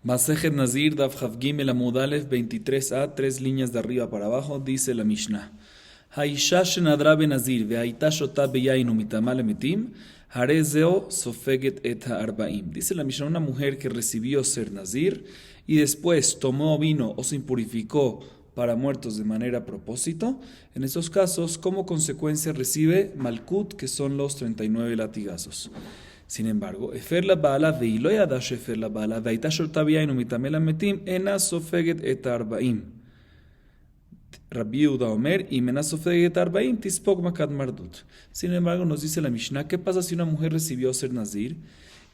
Masejet Nazir, Daf Chav Gimel Amud Aleph 23a, 3 líneas de arriba para abajo, dice la Mishnah. Haisha shenadra benazir ve'aita shota beyain umitama lemetim, harezeo sofeget et ha'arbaim. Dice la Mishnah, una mujer que recibió ser nazir y después tomó vino o se impurificó para muertos de manera a propósito, en estos casos, como consecuencia recibe malkut, que son los 39 latigazos. Sin embargo, Efer la Baala veilo yadash Efer la Baala ve'aita shota beyain umitama lemetim, ena sofeget et ha'arbaim. Rabbi Yehuda Omer y menasofeget arbaim tispok makat mardut. Sin embargo, nos dice la Mishnah, ¿qué pasa si una mujer recibió ser nazir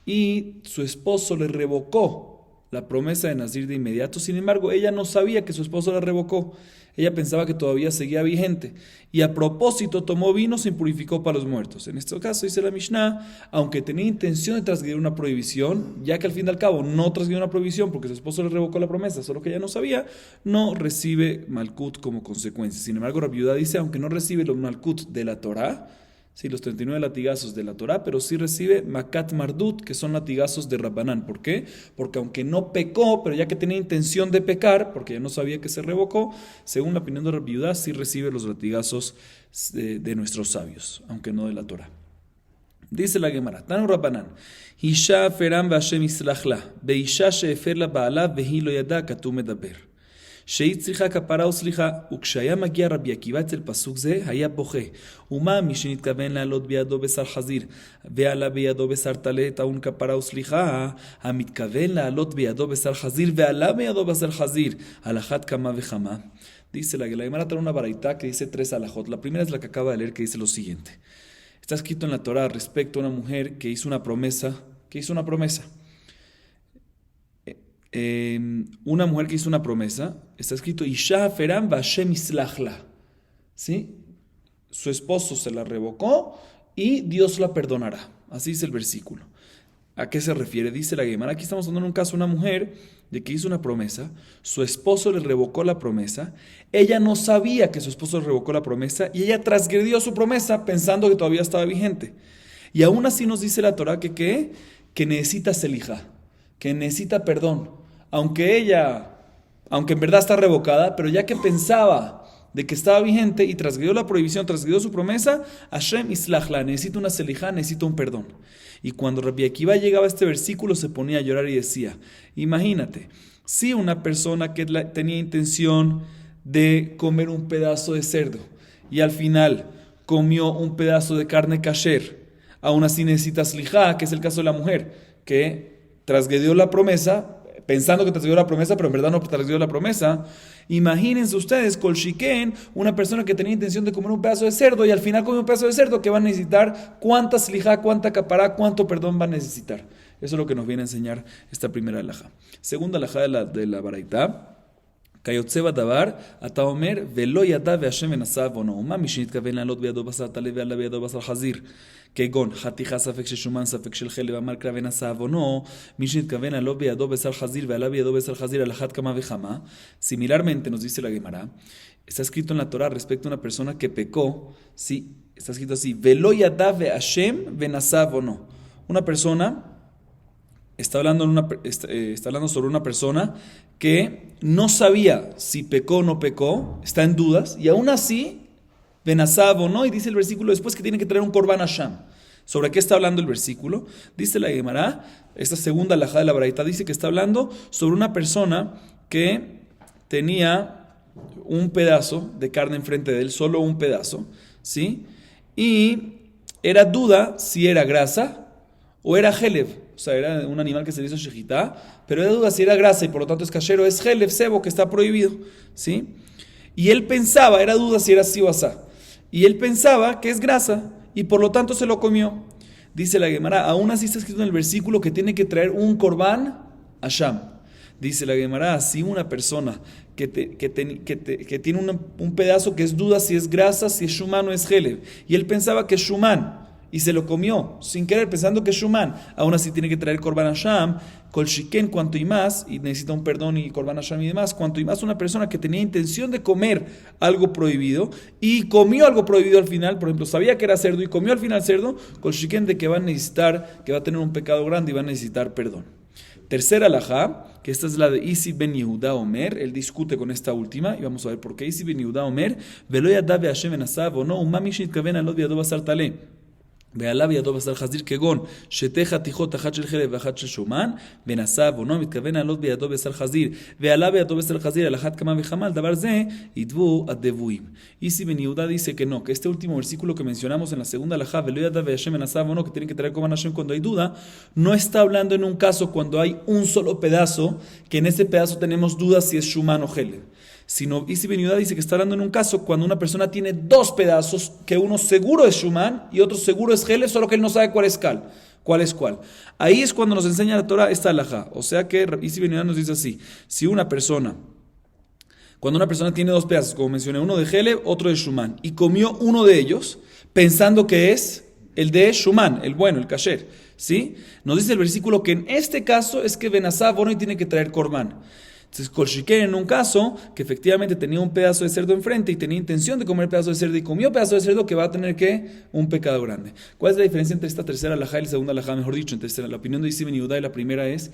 y su esposo le revocó la promesa de nazir de inmediato? Sin embargo, ella no sabía que su esposo la revocó. Ella pensaba que todavía seguía vigente y a propósito tomó vino, se impurificó para los muertos. En este caso, dice la Mishnah, aunque tenía intención de transgredir una prohibición, ya que al fin y al cabo no transgredió una prohibición porque su esposo le revocó la promesa, solo que ella no sabía, no recibe malkut como consecuencia. Sin embargo, Rabbi Yehuda dice, aunque no recibe los malkut de la Torá, sí, los 39 latigazos de la Torá, pero sí recibe makat mardut, que son latigazos de Rabbanán. ¿Por qué? Porque aunque no pecó, pero ya que tenía intención de pecar, porque ya no sabía que se revocó, según la opinión de Rabbi Yehuda, sí recibe los latigazos de nuestros sabios, aunque no de la Torá. Dice la Gemara, Tanu Rabbanán, Isha feram v'Hashem islachla, be'isha she'efer la ba'ala vehi lo yada katu medaber. שהיא צריכה כפרה וסליחה, וכשהיה מגיע רבי עקיבא אצל פסוק זה, היה בוכה. ומה מי שנתכוון לעלות בידו בשר חזיר, ועלה בידו בשר טלה, טעון כפרה וסליחה, המתכוון לעלות בידו בשר חזיר, ועלה בידו בשר חזיר, על אחת כמה וכמה. Dice la Gemara trae una baraita que dice 3 alajot. La primera es la que acaba de leer, que dice lo siguiente. Está escrito en la Torá respecto a una mujer que hizo una promesa, una mujer que hizo una promesa, está escrito Isha feram v'Hashem islachla, ¿sí? Su esposo se la revocó y Dios la perdonará. Así dice el versículo. ¿A qué se refiere? Dice la Gemara, aquí estamos hablando en un caso de una mujer de que hizo una promesa, su esposo le revocó la promesa, ella no sabía que su esposo le revocó la promesa y ella transgredió su promesa pensando que todavía estaba vigente. Y aún así nos dice la Torá que necesita selija, que necesita perdón. Aunque en verdad está revocada, pero ya que pensaba de que estaba vigente y transgredió la prohibición, transgredió su promesa, Hashem islachla, necesita una selijá, necesita un perdón. Y cuando Rabbi Akiva llegaba a este versículo se ponía a llorar y decía, imagínate, si una persona que tenía intención de comer un pedazo de cerdo y al final comió un pedazo de carne kasher, aún así necesita selijá, que es el caso de la mujer, que transgredió la promesa, pensando que transgredió la promesa, pero en verdad no transgredió la promesa. Imagínense ustedes, Kol Shiken, una persona que tenía intención de comer un pedazo de cerdo y al final comió un pedazo de cerdo, que va a necesitar cuánta slijá, cuánta capará, cuánto perdón va a necesitar. Eso es lo que nos viene a enseñar esta primera alajá. Segunda alajá de la baraita. כיוצא בדבר, אתה אומר, ולא ידע והשם ונשא עוונו. ומה מי שנתכוון לעלות בידו בשר טלה ועלה בידו בשר חזיר? כגון חתיכה ספק של שומן ספק של חלב אמר קרא ונשא עוונו, מי שנתכוון לעלות בידו בשר חזיר ועלה בידו בשר חזיר על אחת כמה וכמה. Similarmente nos dice la Gemara, está escrito en la Torah respecto a una persona que pecó, sí, está escrito así, ולא ידע והשם ונשא עוונו. Una persona está hablando sobre una persona que no sabía si pecó o no pecó, está en dudas, y aún así, benazab o no, y dice el versículo después que tiene que traer un korban hasham. ¿Sobre qué está hablando el versículo? Dice la Gemara, esta segunda alajá de la baraita dice que está hablando sobre una persona que tenía un pedazo de carne enfrente de él, solo un pedazo, ¿sí? Y era duda si era grasa o era jelev. O sea, era un animal que se le hizo shejitá, pero era duda si era grasa y por lo tanto es kashero, es jelev, sebo, que está prohibido, ¿sí? Y él pensaba, era duda si era así o asá, y él pensaba que es grasa y por lo tanto se lo comió. Dice la Gemara, aún así está escrito en el versículo que tiene que traer un korban hasham. Dice la Gemara, si una persona que tiene un pedazo que es duda si es grasa, si es shumán o es jelev, y él pensaba que es shumán, y se lo comió sin querer pensando que es shumán, aún así tiene que traer korban hasham, kol shiken, cuanto y más, y necesita un perdón y korban hasham y demás, cuanto y más una persona que tenía intención de comer algo prohibido y comió algo prohibido al final, por ejemplo, sabía que era cerdo y comió al final cerdo, kol shiken, de que va a necesitar, que va a tener un pecado grande y va a necesitar perdón. Tercera alajá, que esta es la de Isi ben Yehuda Omer, él discute con esta última, y vamos a ver por qué. Isi ben Yehuda Omer, Velo yadav Hashem en asav o no, umami shnitkavena lot biado basar taleh. ועליו בידו בשר חזיר כגון שתי חתיכות אחת של חלב ואחת של שומן ונסב או לא מתכוון לעלות בידו בשר חזיר ועלה בידו בשר חזיר על אחת כמה וכמה על דבר זה ידבו הדבויים. Isi ben Yehuda dice que no, que este último versículo que mencionamos en la segunda alajá ולא ידע והשם ונסב o no, que tienen que traer como Hashem cuando hay duda, no está hablando en un caso cuando hay un solo pedazo, que en ese pedazo tenemos dudas si es shuman o Helev, sino Isi ben Yehuda dice que está hablando en un caso cuando una persona tiene dos pedazos, que uno seguro es Shuman y otro seguro es Helev, solo que él no sabe cuál es cuál. Ahí es cuando nos enseña la Torah esta halajá. O sea que Isi ben Yehuda nos dice así: cuando una persona tiene dos pedazos, como mencioné, uno de Helev, otro de Shuman, y comió uno de ellos pensando que es el de Shuman, el bueno, el kasher, ¿sí? Nos dice el versículo que en este caso es que Benazá Bono tiene que traer Korban. Entonces, Kolshiken, en un caso que efectivamente tenía un pedazo de cerdo enfrente y tenía intención de comer pedazo de cerdo y comió pedazo de cerdo, que va a tener un pecado grande. ¿Cuál es la diferencia entre esta tercera alajá y la segunda alajá? Mejor dicho, entre la opinión de Isi ben Yehuda y la primera es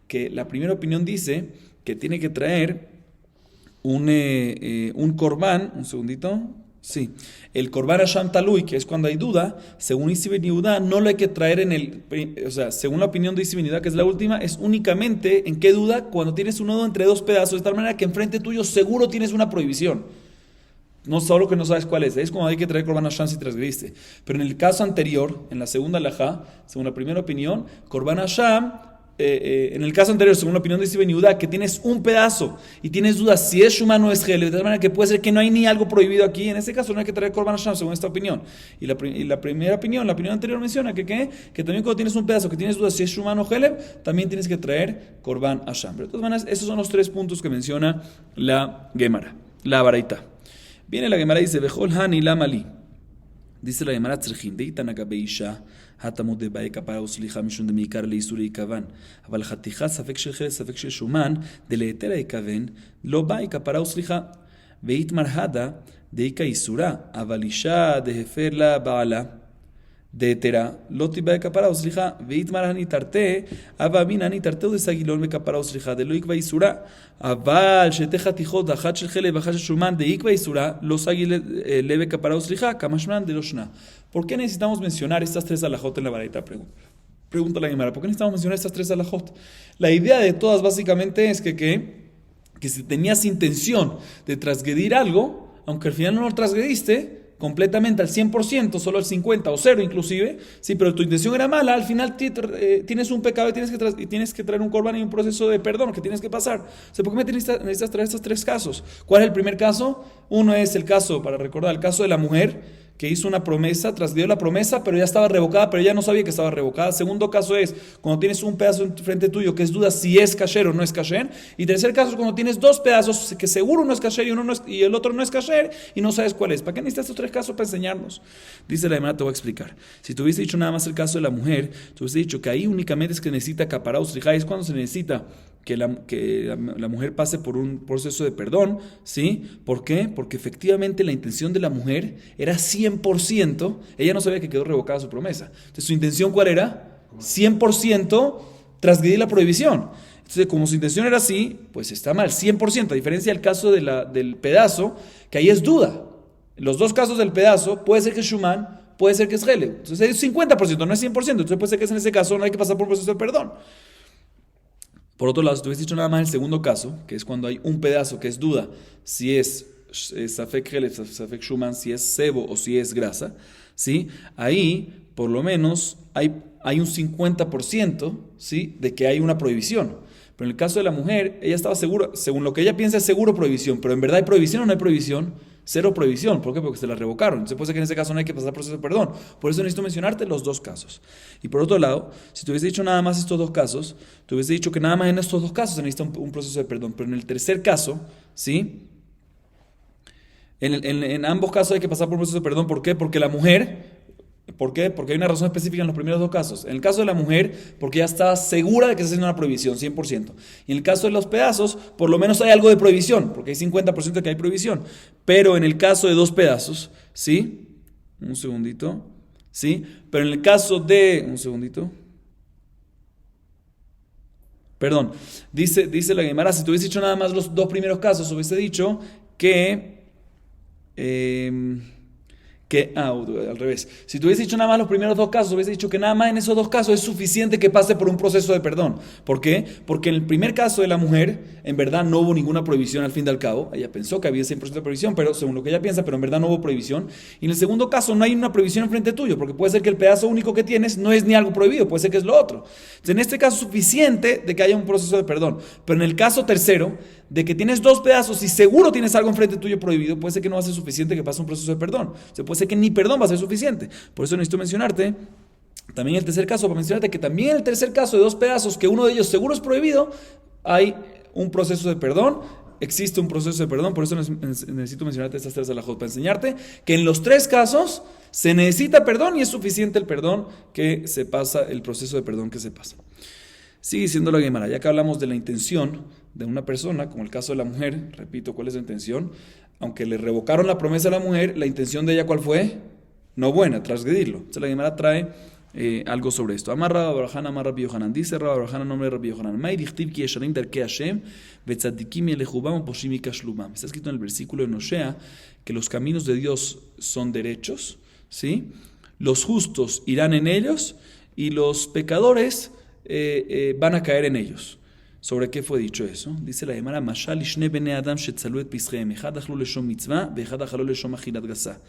que la primera opinión dice que tiene que traer un korban, un segundito. Sí, el Korban Hasham Talui, que es cuando hay duda, según Isi ben Yehuda, no lo hay que traer según la opinión de Isi ben Yehuda, que es la última, es únicamente en qué duda cuando tienes un nodo entre dos pedazos, de tal manera que enfrente tuyo seguro tienes una prohibición. No solo que no sabes cuál es como hay que traer Korban Hasham si transgrediste. Pero en el caso anterior, en la segunda alajá, según la primera opinión, Korban Hasham, en el caso anterior, según la opinión de Isi ben Yehuda, que tienes un pedazo y tienes dudas si es Shuman o es Helev, de tal manera que puede ser que no hay ni algo prohibido aquí. En este caso no hay que traer Korban Hasham, según esta opinión. Y la primera opinión, la opinión anterior menciona que también cuando tienes un pedazo que tienes dudas si es Shuman o Helev, también tienes que traer Korban Hasham. Pero de todas maneras, esos son los tres puntos que menciona la Gemara, la Baraita. Viene la Gemara y dice: Vejol hani lamali. Dice la Gemara: Tzrichin deitan agabe isha התמוד דבאי כפרה וסליחה משום דמעיקר לאיסור להיכוון. אבל חתיכה ספק של חלב ספק של שומן דלהיתר להיכוון לא באי כפרה וסליחה. ואיתמר הדה דאיכא איסורה, אבל אישה דהפר לה בעלה דהיתרה לא תיבאי כפרה וסליחה. ואיתמר הני תרתה, אבא אמינא הני תרתהו דסגילון בכפרה וסליחה דלא יקבע איסורה. אבל שתי חתיכות, אחת של חלב ואחת של שומן דאיקבע איסורה, לא סגיל לב בכפרה וסליחה, כמשמען דלא שנה. ¿Por qué necesitamos mencionar estas tres alajot en la baraita? Pregunta la Gemara. ¿Por qué necesitamos mencionar estas tres alajot? La idea de todas básicamente es que si tenías intención de transgredir algo, aunque al final no lo transgrediste completamente al 100%, solo al 50% o 0 inclusive, sí, pero tu intención era mala, al final tienes un pecado y tienes que traer un korban y un proceso de perdón que tienes que pasar. O sea, ¿por qué necesitas traer estos tres casos? ¿Cuál es el primer caso? Uno es el caso, para recordar, el caso de la mujer que hizo una promesa, transgredió la promesa, pero ya estaba revocada, pero ella no sabía que estaba revocada. Segundo caso es cuando tienes un pedazo frente tuyo que es duda si es kasher o no es kasher. Y tercer caso es cuando tienes dos pedazos que seguro no es kasher y el otro no es kasher y no sabes cuál es. ¿Para qué necesitas estos tres casos? Para enseñarnos. Dice la Gemara, te voy a explicar. Si te hubiese dicho nada más el caso de la mujer, te hubiese dicho que ahí únicamente es que necesita capará o slijá, es cuando se necesita que la mujer pase por un proceso de perdón, ¿sí? ¿Por qué? Porque efectivamente la intención de la mujer era 100%, ella no sabía que quedó revocada su promesa. Entonces, ¿su intención cuál era? 100% transgredir la prohibición. Entonces, como su intención era así, pues está mal, 100%, a diferencia del caso del pedazo, que ahí es duda. Los dos casos del pedazo, puede ser que es Shuman, puede ser que es Helev. Entonces, es 50%, no es 100%. Entonces, puede ser que en ese caso no hay que pasar por un proceso de perdón. Por otro lado, si tú hubieras dicho nada más el segundo caso, que es cuando hay un pedazo que es duda, si es Safek Helev, Safek Shuman, si es sebo o si es grasa, ¿sí? Ahí, por lo menos, hay un 50%, ¿sí? De que hay una prohibición. Pero en el caso de la mujer, ella estaba segura, según lo que ella piensa es seguro prohibición, pero en verdad hay prohibición o no hay prohibición. Cero prohibición. ¿Por qué? Porque se la revocaron. Entonces puede ser que en ese caso no hay que pasar proceso de perdón. Por eso necesito mencionarte los dos casos. Y por otro lado, si te hubiese dicho nada más estos dos casos, te hubiese dicho que nada más en estos dos casos se necesita un proceso de perdón. Pero en el tercer caso, ¿sí? En ambos casos hay que pasar por un proceso de perdón. ¿Por qué? Porque la mujer... ¿Por qué? Porque hay una razón específica en los primeros dos casos. En el caso de la mujer, porque ya está segura de que se está haciendo una prohibición, 100%. Y en el caso de los pedazos, por lo menos hay algo de prohibición, porque hay 50% de que hay prohibición. Pero en el caso de dos pedazos, ¿sí? Un segundito. ¿Sí? Pero en el caso de... Un segundito. Perdón, dice la Gemara, si te hubiese dicho nada más los dos primeros casos, hubiese dicho que... al revés. Si tú hubiese dicho nada más los primeros dos casos, hubiese dicho que nada más en esos dos casos es suficiente que pase por un proceso de perdón. ¿Por qué? Porque en el primer caso de la mujer, en verdad no hubo ninguna prohibición al fin y al cabo. Ella pensó que había 100% de prohibición, pero según lo que ella piensa, pero en verdad no hubo prohibición. Y en el segundo caso no hay una prohibición enfrente tuyo, porque puede ser que el pedazo único que tienes no es ni algo prohibido, puede ser que es lo otro. Entonces, en este caso es suficiente de que haya un proceso de perdón. Pero en el caso tercero, de que tienes dos pedazos y seguro tienes algo enfrente tuyo prohibido, puede ser que no va a ser suficiente que pase un proceso de perdón. O sea, puede ser que ni perdón va a ser suficiente. Por eso necesito mencionarte también el tercer caso, para mencionarte que también en el tercer caso de dos pedazos, que uno de ellos seguro es prohibido, hay un proceso de perdón, existe un proceso de perdón. Por eso necesito mencionarte estas tres alajot, para enseñarte que en los tres casos se necesita perdón y es suficiente el perdón que se pasa, el proceso de perdón que se pasa. Sigue diciendo la Gemara, ya que hablamos de la intención de una persona, como el caso de la mujer, repito, ¿cuál es la intención? Aunque le revocaron la promesa a la mujer, la intención de ella, ¿cuál fue? No buena, transgredirlo. Entonces la Gemara trae algo sobre esto. Amar Rabba Barajana, Amar Rabbi Yohanan. Dice Rabba Barajana, nombre de Rabbi Yohanan. Mai dichtiv ki yesharim darkei Hashem, vetzadikim yelechubam poshim mikashlubam. Está escrito en el versículo de Nosea que los caminos de Dios son derechos, ¿sí? Los justos irán en ellos y los pecadores van a caer en ellos. ¿Sobre qué fue dicho eso? Dice la Gemara, Mashal ishne bnei adam shetzalu et pischehem, echad achlu leshom mitzvah, veechad achlu leshom achilat gasa.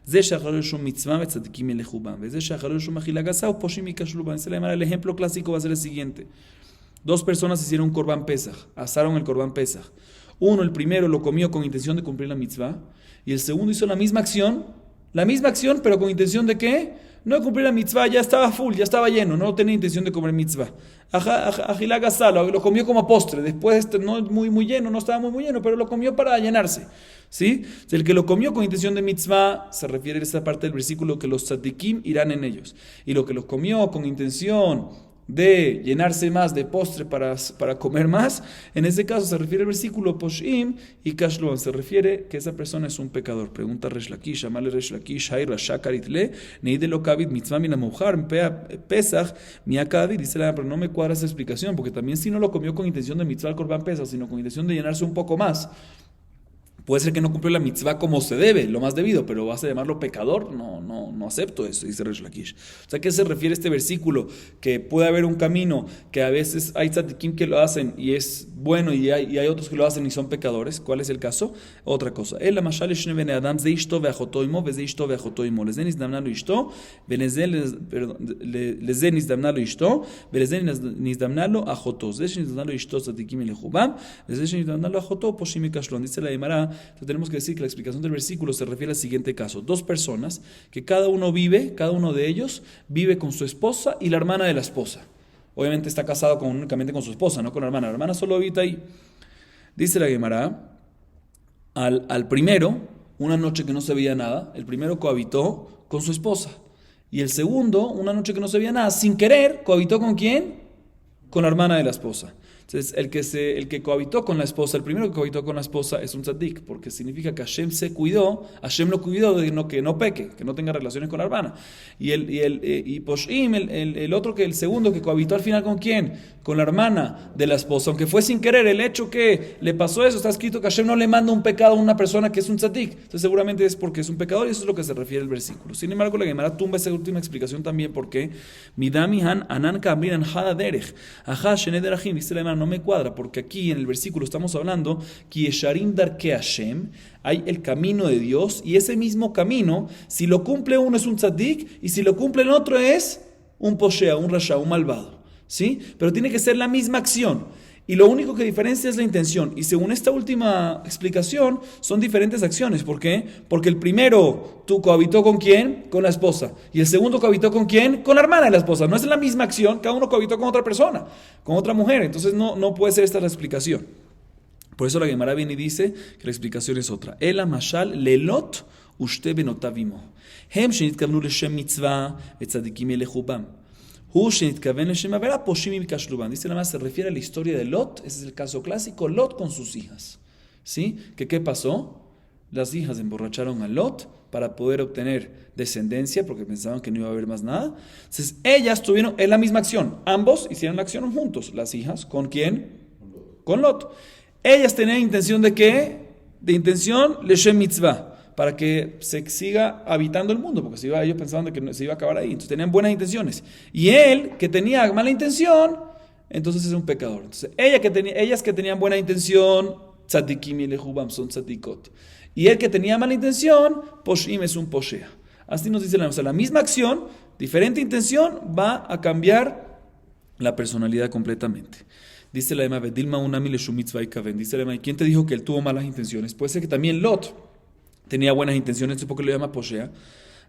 זה שאכלו לשום מצווה וצדיקים ילכו בם, וזה שאכלו לשום אכילה גסה ופושעים ייכשלו בם. Dice la Gemara, el ejemplo clásico va a ser el siguiente. Dos personas hicieron un Corban Pesach, asaron el Corban Pesach. Uno, el primero, lo comió con intención de cumplir la mitzvah, y el segundo hizo la misma acción, pero con intención de ¿qué? No de cumplir la mitzvah, ya estaba full, ya estaba lleno, no tenía intención de comer mitzvah. Ajíla gasa, lo comió como postre, después no muy lleno, no estaba muy lleno, pero lo comió para llenarse. ¿Sí? El que lo comió con intención de mitzvah, se refiere a esta parte del versículo que los tzadikim irán en ellos. Y lo que los comió con intención de llenarse más de postre para comer más, en ese caso se refiere al versículo Poshim y Kashluan, se refiere que esa persona es un pecador. Pregunta Resh Lakish, amale Resh Lakish, hay Rasha Karitle, neide lo kabit mitzvah mina mujar, Pesach, mia kabit, dice la, pero no me cuadra esa explicación, porque también si no lo comió con intención de mitzvah al Korban Pesach, sino con intención de llenarse un poco más, puede ser que no cumplió la mitzvah como se debe, lo más debido, pero vas a llamarlo pecador, no acepto eso, dice Resh Lakish. O sea, ¿a qué se refiere este versículo? Que puede haber un camino, que a veces hay tzadikim que lo hacen y es bueno, y hay otros que lo hacen y son pecadores. ¿Cuál es el caso? Otra cosa. El amashal shne bnei adam ze ishto ve'achoto imo, veze ishto ve'achoto imo. Leze nizdamna lo ishto, leze nizdamna lo ishto, leze nizdamna lo achoto. Leze nizdamna lo ishto tzadikim elechubam, leze nizdamna lo achoto poshim mikashlon. Dice la Gemara. Entonces tenemos que decir que la explicación del versículo se refiere al siguiente caso. Dos personas que cada uno de ellos vive con su esposa y la hermana de la esposa. Obviamente está casado únicamente con su esposa, no con la hermana. La hermana solo habita ahí. Dice la Gemara, al primero, una noche que no se veía nada, el primero cohabitó con su esposa. Y el segundo, una noche que no se veía nada, sin querer, cohabitó ¿con quién? Con la hermana de la esposa. Entonces, el que cohabitó con la esposa, el primero que cohabitó con la esposa es un tzadik, porque significa que Hashem lo cuidó de que no peque, que no tenga relaciones con la hermana. Y Poshim, el segundo que cohabitó al final ¿con quién? Con la hermana de la esposa, aunque fue sin querer, el hecho que le pasó eso, está escrito que Hashem no le manda un pecado a una persona que es un tzadik. Entonces seguramente es porque es un pecador y eso es lo que se refiere el versículo. Sin embargo, la Gemara tumba esa última explicación también porque Midami han anan kamrinan hada derech, ajá shenederachim, dice la Gemara, no me cuadra, porque aquí en el versículo estamos hablando que Yesharim darkei Hashem, hay el camino de Dios, y ese mismo camino, si lo cumple uno es un tzadik, y si lo cumple el otro es un poshea, un rasha, un malvado, ¿sí? Pero tiene que ser la misma acción, y lo único que diferencia es la intención, y según esta última explicación, son diferentes acciones. ¿Por qué? Porque el primero, tú cohabitó ¿con quién? Con la esposa, y el segundo cohabitó ¿con quién? Con la hermana de la esposa. No es la misma acción, cada uno cohabitó con otra persona, con otra mujer, entonces no puede ser esta la explicación. Por eso la Gemara viene y dice que la explicación es otra. Ela mashal lelot ushte benotavimo. Hem shenitkavnu leshem mitzvah etzadikim yelechu bam. Hu shenitkaven leshem avera poshim mikashlu bam. Dice nada más, se refiere a la historia de Lot. Ese es el caso clásico, Lot con sus hijas. ¿Sí? ¿Qué pasó? las hijas emborracharon a Lot para poder obtener descendencia, porque pensaban que no iba a haber más nada. Entonces, ellas tuvieron, es la misma acción. Ambos hicieron la acción juntos. Las hijas, ¿con quién? Con Lot. Ellas tenían intención de ¿qué? De intención, leshem mitzvah, para que se siga habitando el mundo, porque ellos pensaban de que se iba a acabar ahí. Entonces, tenían buenas intenciones. Y él, que tenía mala intención, entonces es un pecador. Entonces, ellas que tenían buena intención, tzadikim y lehubam son tzadikot. Y el que tenía mala intención, poshim es un poshea. Así nos dice la misma acción, diferente intención, va a cambiar la personalidad completamente. Dice la Ema, Bedilma unami leshumitzvah ikaven. Dice la Ema, ¿quién te dijo que él tuvo malas intenciones? Puede ser que también Lot tenía buenas intenciones, ¿por qué lo llama poshea?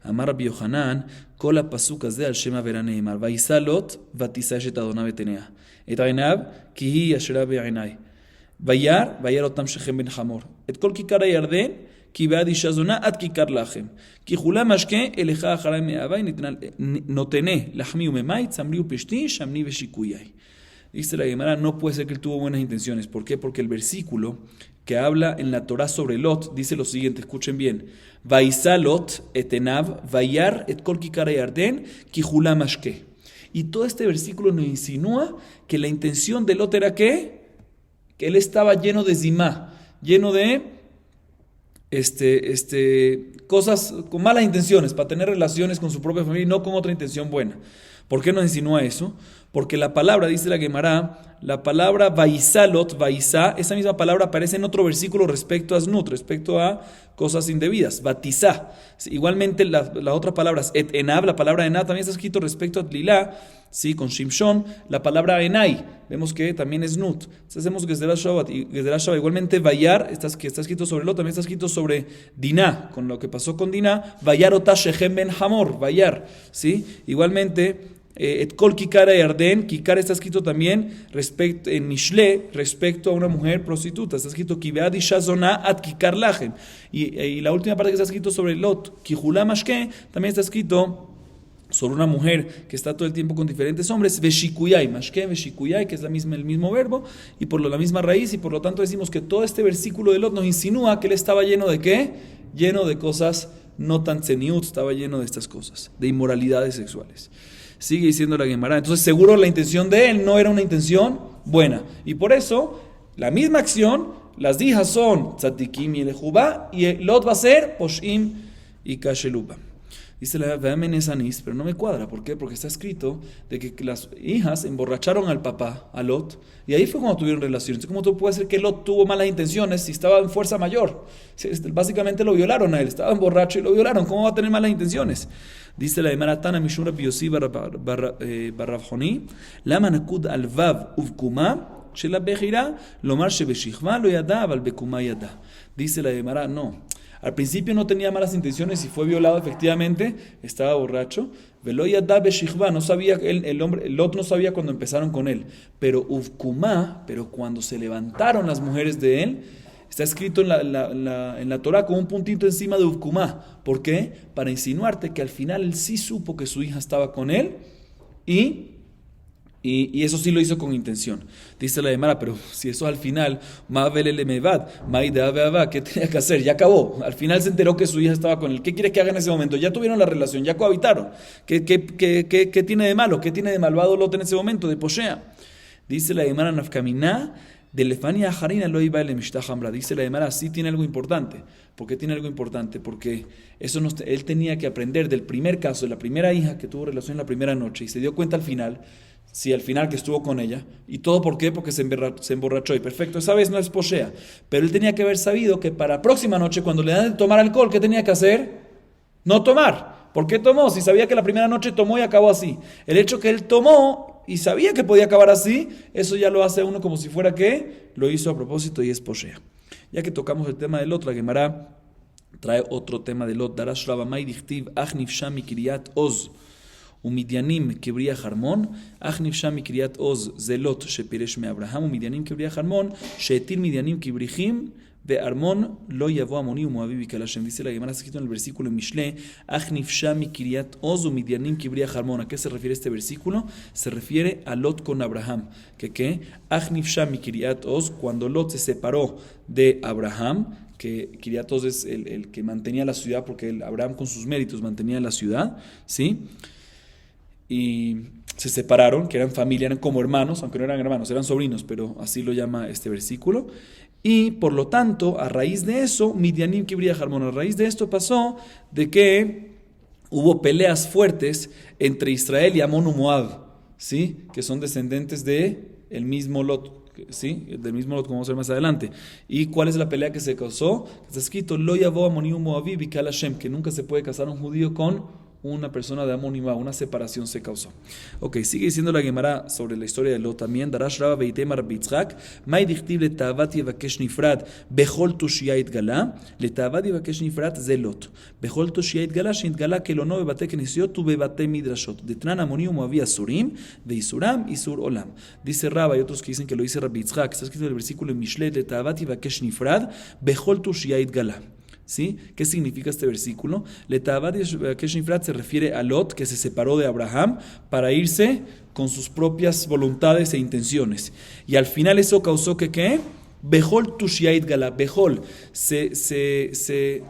Amar Rabbi Yohanan, kol hapasuk hazeh al shem avera neemar, vayisa Lot, vatisa eshet adonav etenea. Et ainav, ki hi ashera be'ainai. Vayar otam shechem ben hamor. Et kol kikar hayarden, כי בעד אישה זונה עד כיכר לחם. כי חולה משקה אליך אחרי מאהבי נותנה לחמי וממי, צמרי ופשתי, שמני ושיקויי. Dice la Gemara, no puede ser que él tuvo buenas intenciones. ¿Por qué? Porque el versículo que habla en la Torah sobre Lot dice lo siguiente, escuchen bien. Vaisa Lot etenav, vayar et kol kikar hayarden, ki hula mashke. Y todo este versículo nos insinúa que la intención de Lot era ¿qué? Que él estaba lleno de zimá, lleno de cosas con malas intenciones, para tener relaciones con su propia familia y no con otra intención buena. ¿Por qué nos insinúa eso? Porque la palabra, dice la Gemara, la palabra vaisá, Lot, vaisá, esa misma palabra aparece en otro versículo respecto a znut, respecto a cosas indebidas, batizá. Igualmente las otras palabras, et enab, la palabra enab también está escrito respecto a tlilá, ¿sí? Con Shimshon, la palabra enai, vemos que también es nut. Entonces hacemos Gezerah Shabbat, igualmente vayar, que está escrito sobre Lot, también está escrito sobre Diná, con lo que pasó con Diná, vayar otá shechem ben hamor, vayar, ¿sí? Igualmente, et kol kikar hayarden, kikar está escrito también en Mishle, respecto a una mujer prostituta, está escrito ki be'ad isha zona ad kikar lahem. Y la última parte que está escrito sobre Lot, ki hula mashke, también está escrito sobre una mujer que está todo el tiempo con diferentes hombres, veshikuyai, mashke, veshikuyai, que es el mismo verbo, y por la misma raíz, y por lo tanto decimos que todo este versículo de Lot nos insinúa que él estaba lleno de ¿qué? Lleno de cosas no tan tzeniut, estaba lleno de estas cosas, de inmoralidades sexuales. Sigue diciendo la Gemara, entonces seguro la intención de él no era una intención buena, y por eso, la misma acción, las hijas son tzatikim y lehubá, y Lot va a ser poshim y kasheluba. Dice la Veamen es anís, pero no me cuadra. ¿Por qué? Porque está escrito de que las hijas emborracharon al papá, a Lot, y ahí fue cuando tuvieron relaciones. ¿Cómo tú puedes decir que Lot tuvo malas intenciones si estaba en fuerza mayor? Básicamente lo violaron a él, estaba borracho y lo violaron. ¿Cómo va a tener malas intenciones? Dice la Gemara Tana Mishum Rabbi Yossi Barravjoni, Lama nakud al vav uvkuma shel habechira lomar shebeshichva lo yada aval bekuma yada. Dice la Gemara, no. Al principio no tenía malas intenciones y fue violado efectivamente, estaba borracho. Velo yada beshichva, no sabía, el Lot no sabía cuando empezaron con él. Pero uvkuma, pero cuando se levantaron las mujeres de él, está escrito en la Torah con un puntito encima de uvkuma. ¿Por qué? Para insinuarte que al final él sí supo que su hija estaba con él y eso sí lo hizo con intención. Dice la Gemara, pero si eso al final, ¿qué tenía que hacer? Ya acabó. Al final se enteró que su hija estaba con él. ¿Qué quiere que haga en ese momento? Ya tuvieron la relación, ya cohabitaron. ¿Qué tiene de malo? ¿Qué tiene de malvado Lot en ese momento? De poshea. Dice la Gemara, Nafkamina, de Lefania Harina lo iba el Mishtahambra. Dice la Gemara, sí tiene algo importante. ¿Por qué tiene algo importante? Porque él tenía que aprender del primer caso, de la primera hija que tuvo relación la primera noche y se dio cuenta al final. Sí, al final que estuvo con ella. ¿Y todo por qué? Porque se emborrachó. Y perfecto, esa vez no es poshea. Pero él tenía que haber sabido que para la próxima noche, cuando le dan de tomar alcohol, ¿qué tenía que hacer? No tomar. ¿Por qué tomó? Si sabía que la primera noche tomó y acabó así. El hecho que él tomó y sabía que podía acabar así, eso ya lo hace uno como si fuera que lo hizo a propósito y es poshea. Ya que tocamos el tema de Lot, la Gemara trae otro tema de Lot. Darash Rabamay dichtiv achnif shami kiryat oz. ומדיינים כבריה חרמון, אך נפשע מקריאת עוז זה לוט שפירש מאברהם, ומדיינים כבריה חרמון, שהטיל מדיינים כבריחים, וארמון לא יבוא עמוני ומואבי בקהל השם. Dice la Gemara escrito en el versículo en Mishle, אך נפשע מקריאת עוז ומדיינים כבריה חרמון. ¿A qué se refiere este versículo? Se refiere a Lot con Abraham. ¿Qué? אך נפשע מקריאת עוז, cuando Lot se separó de Abraham, que Kiriatos es el que mantenía la ciudad, porque Abraham con sus méritos mantenía la ciudad, ¿sí? Y se separaron, que eran familia, eran como hermanos, aunque no eran hermanos, eran sobrinos, pero así lo llama este versículo. Y por lo tanto, a raíz de eso, Midianim Kibria Jarmón, a raíz de esto pasó de que hubo peleas fuertes entre Israel y Amón y Moab, ¿sí? Que son descendentes de el mismo Lot, ¿sí? Del mismo Lot, como vamos a ver más adelante. ¿Y cuál es la pelea que se causó? Está escrito, Lo yavo Amoni Moabi bikal Hashem, que nunca se puede casar un judío con una persona de Amón y Moab, una separación se causó. Ok, sigue diciendo la Gemara sobre la historia de Lot también. Darash Raba Beitem Rabbi Yitzchak, Mai dichtiv letavat yevakesh nifrad, bechol toshia itgala, letavat yevakesh nifrad ze Lot. Bechol toshia itgala, shintgala kelono bebate kenesiot u bebate midrashot. Detran Amoni u Moabi asurim, veisuram isur olam. Dice Raba, y otros que dicen que lo dice Rabbi Yitzchak, está escrito en el versículo en Mishle, letavat yevakesh nifrad, bechol toshia itgala. ¿Sí? ¿Qué significa este versículo? Letavat yevakesh nifrad se refiere a Lot, que se separó de Abraham para irse con sus propias voluntades e intenciones. Y al final eso causó que ¿qué? Bejol tushiait gala, Bejol,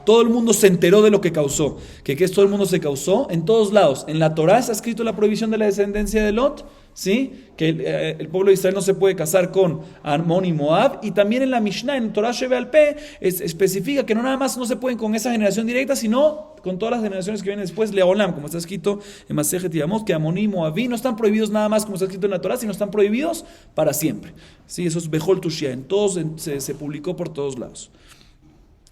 todo el mundo se enteró de lo que causó. ¿Qué es todo el mundo se causó? En todos lados. En la Torá está escrito la prohibición de la descendencia de Lot, ¿sí? Que el pueblo de Israel no se puede casar con Amón y Moab, y también en la Mishnah, en Torah Sheve al Pe, especifica que no nada más no se pueden con esa generación directa, sino con todas las generaciones que vienen después, Leolam, como está escrito en Masejet Yamot, que Amón y Moabí no están prohibidos nada más como está escrito en la Torah, sino están prohibidos para siempre. Sí, eso es Bejol Tushia, en todos se publicó por todos lados.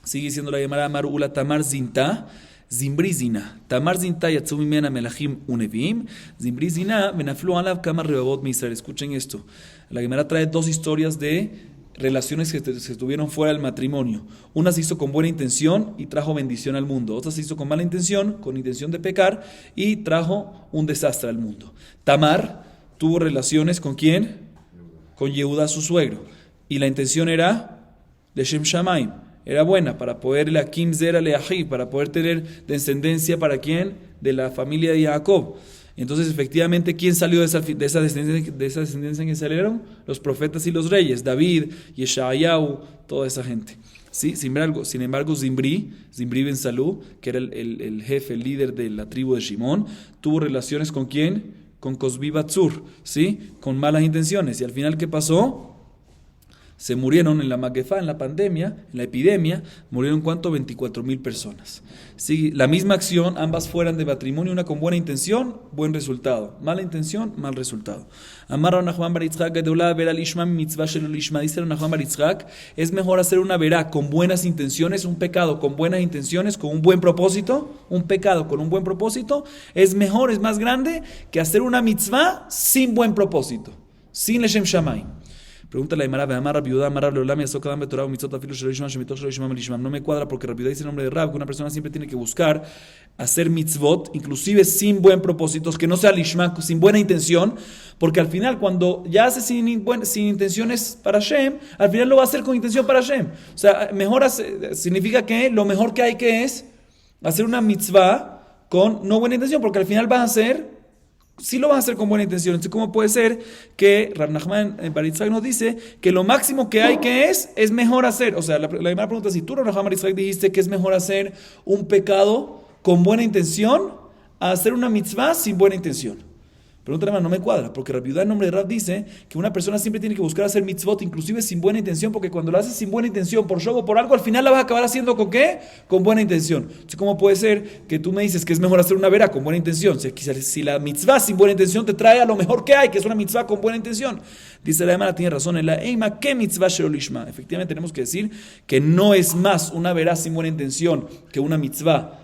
Sigue diciendo la Gemara, Amar Ula Tamar Zinta, Zimbri Zina. Tamar Zinta yatzu mimena melachim unevim. Zimbri Zina venaflu alav kama rebabot misrael. Escuchen esto. La Gemara trae dos historias de relaciones que se tuvieron fuera del matrimonio. Una se hizo con buena intención y trajo bendición al mundo. Otra se hizo con mala intención, con intención de pecar, y trajo un desastre al mundo. Tamar tuvo relaciones ¿con quién? Con Yehuda, su suegro. Y la intención era Leshem Shamayim. Era buena para poder la Kim Zera Leahi, para poder tener descendencia para quién, de la familia de Jacob. Entonces, efectivamente, ¿quién salió de esa descendencia que salieron? Los profetas y los reyes, David, Yeshayahu, toda esa gente. ¿Sí? Sin embargo, Zimbri Ben Salú, que era el jefe, el líder de la tribu de Shimón, tuvo relaciones ¿con quién? Con Cosbi Batzur, ¿sí? Con malas intenciones. Y al final, ¿qué pasó? Se murieron en la Maguefá, en la pandemia, en la epidemia, murieron ¿cuánto? 24,000 personas. Sí, la misma acción, ambas fueran de matrimonio, una con buena intención, buen resultado. Mala intención, mal resultado. Amar Nachman bar Yitzchak gedolah ver al ishma mitzvah shelo lishma. Dice Nachman bar Yitzchak, es mejor hacer una verá con buenas intenciones, un pecado con buenas intenciones, con un buen propósito, un pecado con un buen propósito, es mejor, es más grande que hacer una mitzvah sin buen propósito, sin leshem shamayim. Pregunta la Gemara, Amar Rabbi Yehuda, Amar Rabbi Olam, Yasok Adam Betorah, Mitzvot Afilu Shelo Yishma, Shemitot Shelo Yishma Melishmam. No me cuadra porque Rabbi Yehuda dice el nombre de Rab, que una persona siempre tiene que buscar hacer mitzvot, inclusive sin buen propósito, que no sea lishma, sin buena intención, porque al final cuando ya hace sin intenciones para Hashem, al final lo va a hacer con intención para Hashem. O sea, mejor significa que lo mejor que hay que es hacer una mitzvah con no buena intención, porque al final vas a hacer sí lo vas a hacer con buena intención. Entonces, ¿cómo puede ser que Rav Nachman bar Yitzchak nos dice que lo máximo que hay que es mejor hacer? O sea, la primera pregunta es, si tú, Rav Nachman bar Yitzchak, dijiste que es mejor hacer un pecado con buena intención a hacer una mitzvah sin buena intención. Pregunta la no me cuadra, porque Rabbi Yehuda en nombre de Rab dice que una persona siempre tiene que buscar hacer mitzvot, inclusive sin buena intención, porque cuando lo haces sin buena intención, por show o por algo, al final la vas a acabar haciendo ¿con qué? Con buena intención. Entonces, ¿cómo puede ser que tú me dices que es mejor hacer una vera con buena intención? Si la mitzvah sin buena intención te trae a lo mejor que hay, que es una mitzvah con buena intención. Dice la Emara, tiene razón, en la Eima, ¿qué mitzvah shelo lishma? Efectivamente tenemos que decir que no es más una vera sin buena intención que una mitzvah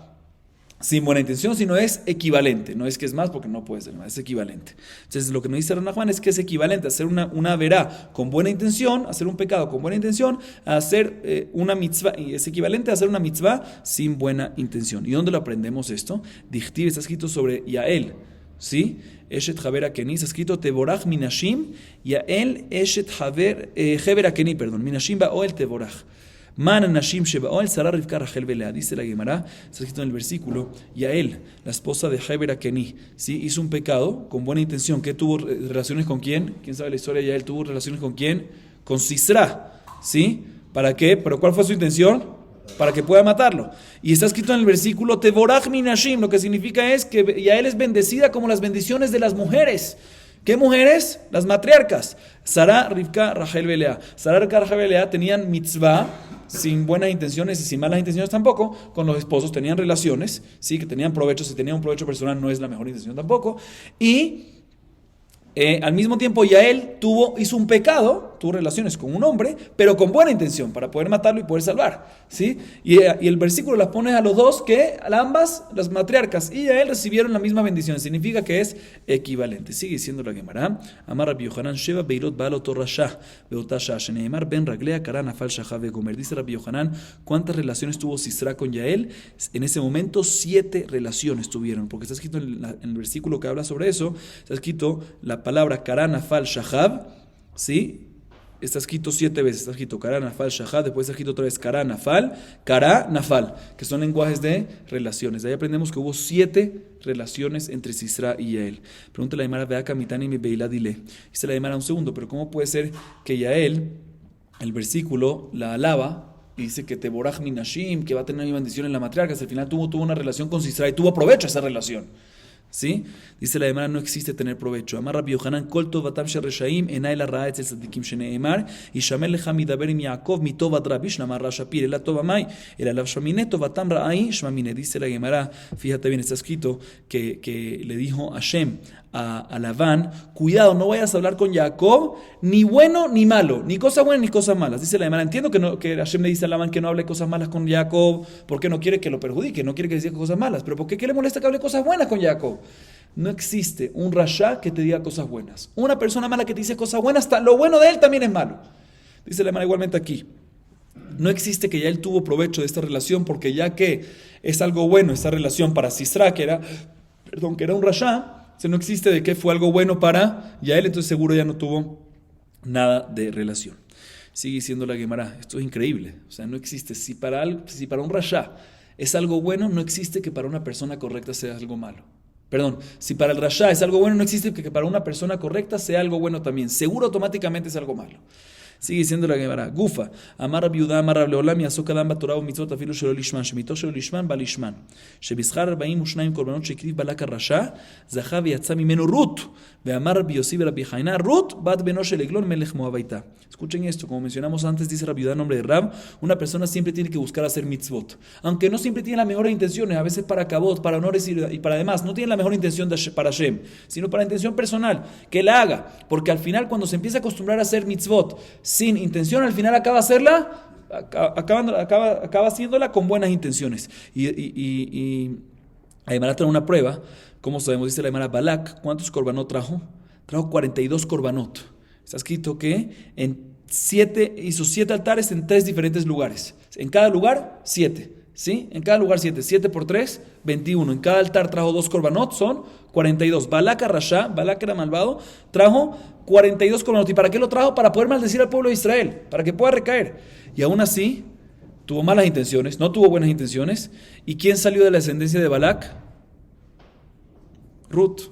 sin buena intención, sino es equivalente. No es que es más, porque no puede ser más, es equivalente. Entonces, lo que nos dice Rav Nachman es que es equivalente a hacer una verá con buena intención, hacer un pecado con buena intención, a hacer una mitzvah, y es equivalente a hacer una mitzvah sin buena intención. ¿Y dónde lo aprendemos esto? Dichtiv está escrito sobre Yael, ¿sí? Eshet Haver Akeni, está escrito Teborach Minashim, Yael Eshet Haver Akeni, Minashim Ba'oel Teborach. Man Nashim Shebaoel Sarah Rivka Rachel Belea. Dice la Gemara, está escrito en el versículo, Yael, la esposa de Heber Akeni, ¿sí? Hizo un pecado con buena intención. ¿Qué tuvo relaciones con quién? ¿Quién sabe la historia de Yael? ¿Tuvo relaciones con quién? Con Sisra, ¿sí? ¿Para qué? ¿Pero cuál fue su intención? para que pueda matarlo. Y está escrito en el versículo Tevorach minashim, lo que significa es que Yael es bendecida como las bendiciones de las mujeres. ¿Qué mujeres? Las matriarcas. Sara, Rivka, Rachel, Belea. Sara, Rivka, Rachel, Belea tenían mitzvah, sin buenas intenciones y sin malas intenciones tampoco, con los esposos, tenían relaciones, sí, que tenían provecho. Si tenían un provecho personal no es la mejor intención tampoco. Y al mismo tiempo Yael hizo un pecado, tuvo relaciones con un hombre, pero con buena intención, para poder matarlo y poder salvar, ¿sí? Y el versículo las pone a los dos, que a ambas, las matriarcas y Yael, recibieron la misma bendición. Significa que es equivalente. Sigue diciendo la Gemara: Amar Rabbi Yohanan Sheva Beirot Baal Oto Rasha Beotá Shah Sheneemar Ben Raglea Kara Nafal Shahá Vegomer. Dice Rabbi Yohanan, ¿cuántas relaciones tuvo Sisra con Yael? En ese momento 7 relaciones tuvieron, porque está escrito en el versículo que habla sobre eso, está escrito la palabra Kara Nafal Shahab, ¿sí? Está escrito 7 veces, está escrito Kara Nafal Shahab, después está escrito otra vez Kara Nafal, que son lenguajes de relaciones. De ahí aprendemos que hubo 7 relaciones entre Sisra y Yael. Pregunta la Gemara, vea Kamitani mi Beila dile. Dice la Gemara, un segundo, pero ¿cómo puede ser que Yael, el versículo, la alaba y dice que Teborach minashim, que va a tener una bendición en la matriarca? Al final tuvo una relación con Sisra y tuvo provecho esa relación, ¿sí? Dice la Gemara, no existe tener provecho. Amar Rabbi Yohanan, kol tov atam shereshaim enai la ra'a etzel tzadikim sheneemar yishamel lecha midaber im Yaakov mitovat Rabbi shnamar ra shapir ela tov amai ela lav shmamine tovatam ra'ai shmamine. Dice la Gemara, fíjate bien, está escrito que le dijo Hashem a Labán, cuidado, no vayas a hablar con Jacob ni bueno ni malo, ni cosas buenas ni cosas malas. Dice la Gemara, entiendo que Hashem le dice a Labán que no hable cosas malas con Jacob, porque no quiere que lo perjudique, no quiere que le diga cosas malas, pero ¿por qué le molesta que hable cosas buenas con Jacob? No existe un rasha que te diga cosas buenas. Una persona mala que te dice cosas buenas, lo bueno de él también es malo. Dice la Gemara igualmente aquí, no existe que ya él tuvo provecho de esta relación, porque ya que es algo bueno esta relación para Sisra, que era un rasha, no existe de que fue algo bueno para Yael, entonces seguro ya no tuvo nada de relación. Sigue diciendo la Gemara, esto es increíble, o sea, no existe, si para un rasha es algo bueno, no existe que para una persona correcta sea algo malo. Perdón, si para el rasha es algo bueno, no existe que para una persona correcta sea algo bueno también, seguro automáticamente es algo malo. Sigue diciendo la Gemara, Gufa, Amar Rabbi Yehuda, Amar Rabbi Leolam, Yasok Adam Batorah u'mitzvot afilu shelo lishman, shemito shelo lishman balishman, shebischar 42 korbanot shekriv balak harasha, zacha v'yatza mimeno Rut, ve'amar Rabbi Yossi Rabbi Haina, Rut bat beno shel Eglon melech Moab hayta. Escuchen esto, como mencionamos antes, dice Rabbi Yehuda en nombre de Rab, una persona siempre tiene que buscar hacer mitzvot, aunque no siempre tiene las mejores intenciones, a veces para kabot, para honores y para demás, no tiene la mejor intención para Hashem, sino para intención personal, que la haga, porque al final cuando se empieza a acostumbrar a hacer mitzvot sin intención, al final acaba haciéndola con buenas intenciones. Y Aymara trae una prueba. ¿Cómo sabemos? Dice la Aymara, Balak, ¿cuántos korbanot trajo? Trajo 42 korbanot. Está escrito que hizo 7 altares en 3 diferentes lugares. En cada lugar, 7. ¿Sí? En cada lugar 7. 7 por 3, 21. En cada altar trajo 2 korbanot, son 42. Balak Rasha, Balak era malvado, trajo 42 korbanot. ¿Y para qué lo trajo? Para poder maldecir al pueblo de Israel, para que pueda recaer. Y aún así, tuvo malas intenciones, no tuvo buenas intenciones. ¿Y quién salió de la descendencia de Balak? Ruth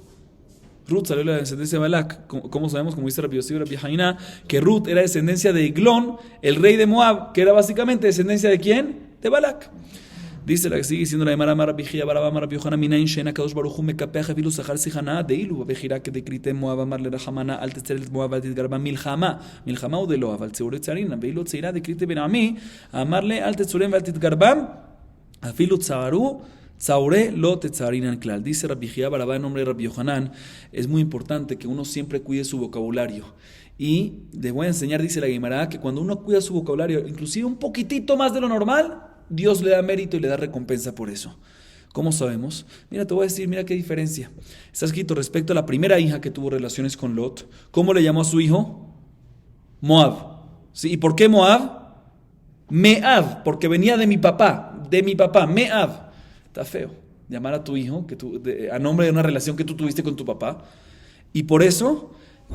salió de la descendencia de Balak. ¿Cómo sabemos? Como dice Rabbi Yossi Rabbi Haina, que Ruth era descendencia de Eglón, el rey de Moab, que era básicamente descendencia de ¿quién? De Balak. Dice la que sigue diciendo la de Mara Rabbi Chia Baraba Rabbi Yohanan Minain Shena Kadosh Baruch Hu Mekapech Avilu Sachar Sichana Deilu Bechira que decrite Moab Amar le Rahamana al tetzer el Moab al Tidgarba Milchama u de Loav al Tzeure Tzarina Veilu Tzeira decrite Benami amarle al Tetzurem al Tidgarba Afilu Tzaru Tzaure lo Tetzarinan Klal. Dice Rabbi Chia Baraba en nombre de Rabbi Yohanan, es muy importante que uno siempre cuide su vocabulario. Y les voy a enseñar, dice la Gemara, que cuando uno cuida su vocabulario, inclusive un poquitito más de lo normal, Dios le da mérito y le da recompensa por eso. ¿Cómo sabemos? Mira, te voy a decir, mira qué diferencia. Está escrito respecto a la primera hija que tuvo relaciones con Lot. ¿Cómo le llamó a su hijo? Moab. ¿Sí? ¿Y por qué Moab? Meab, porque venía de mi papá, Meab. Está feo llamar a tu hijo a nombre de una relación que tú tuviste con tu papá. Y por eso,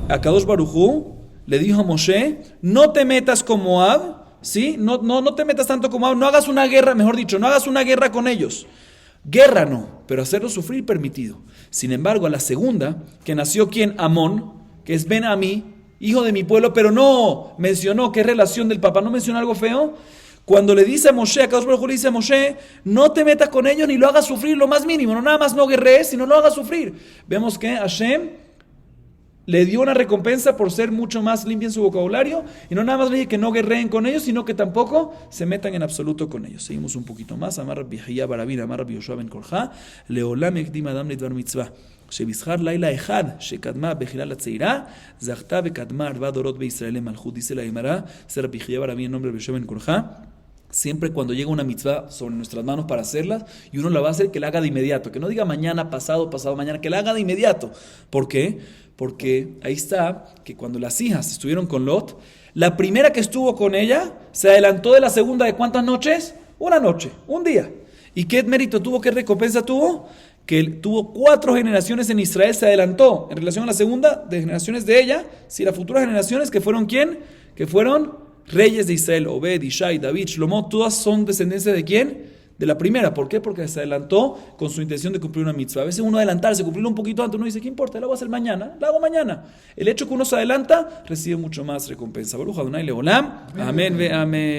Akadosh Baruj Hu le dijo a Moshe, no te metas con Moab, ¿sí? No te metas tanto con Moab, no hagas una guerra, mejor dicho, no hagas una guerra con ellos. Guerra no, pero hacerlo sufrir permitido. Sin embargo, a la segunda, que nació ¿quién? Amón, que es Ben-Amí, hijo de mi pueblo, pero no mencionó qué relación del papá, no mencionó algo feo. cuando le dice a Moshe, a Kadosh Baruj Hu le dice a Moshe, no te metas con ellos ni lo hagas sufrir lo más mínimo, no nada más no guerrees, sino lo hagas sufrir. Vemos que Hashem le dio una recompensa por ser mucho más limpio en su vocabulario y no nada más le dije que no guerreen con ellos, sino que tampoco se metan en absoluto con ellos. Seguimos un poquito más. Amar Rabbi Yehia Barabin, Amar Rabbi Yoshua ben Korja, Leolam Ekdim Adam Lidvar Mitzvah. שבזכר לילה אחד שקדמה בחילה לצעירה, זכתה וקדמה 4 דורות בישראל למלכות. Dice la Gemara, se Rabbi Yehia Barabin en nombre de Yoshua ben Korja, siempre cuando llega una mitzvah sobre nuestras manos para hacerlas, y uno la va a hacer, que la haga de inmediato, que no diga mañana, pasado mañana, que la haga de inmediato. ¿Por qué? Porque ahí está que cuando las hijas estuvieron con Lot, la primera que estuvo con ella se adelantó de la segunda de ¿cuántas noches? Una noche, un día. ¿Y qué mérito tuvo, qué recompensa tuvo? Que tuvo 4 generaciones en Israel, se adelantó en relación a la segunda de generaciones de ella, si las futuras generaciones que fueron ¿quién? Que fueron reyes de Israel, Obed, Ishai, David, Shlomo, todas son descendencia de ¿quién? De la primera. ¿Por qué? Porque se adelantó con su intención de cumplir una mitzvah. A veces uno adelantarse, cumplirlo un poquito antes, uno dice, ¿qué importa? La voy a hacer mañana, la hago mañana. El hecho que uno se adelanta, recibe mucho más recompensa. Baruch Adonai Leolam. Amén ve amén.